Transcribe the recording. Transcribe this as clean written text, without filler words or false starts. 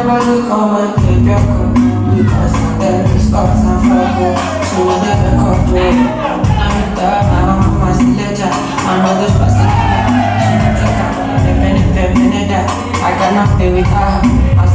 Everybody come and take your cup. Because I'm there, it's cause I'm fucked. So I never cut through. I'm in the I'm a stiletto. I'm not the first to come. She can take her. I cannot play with her.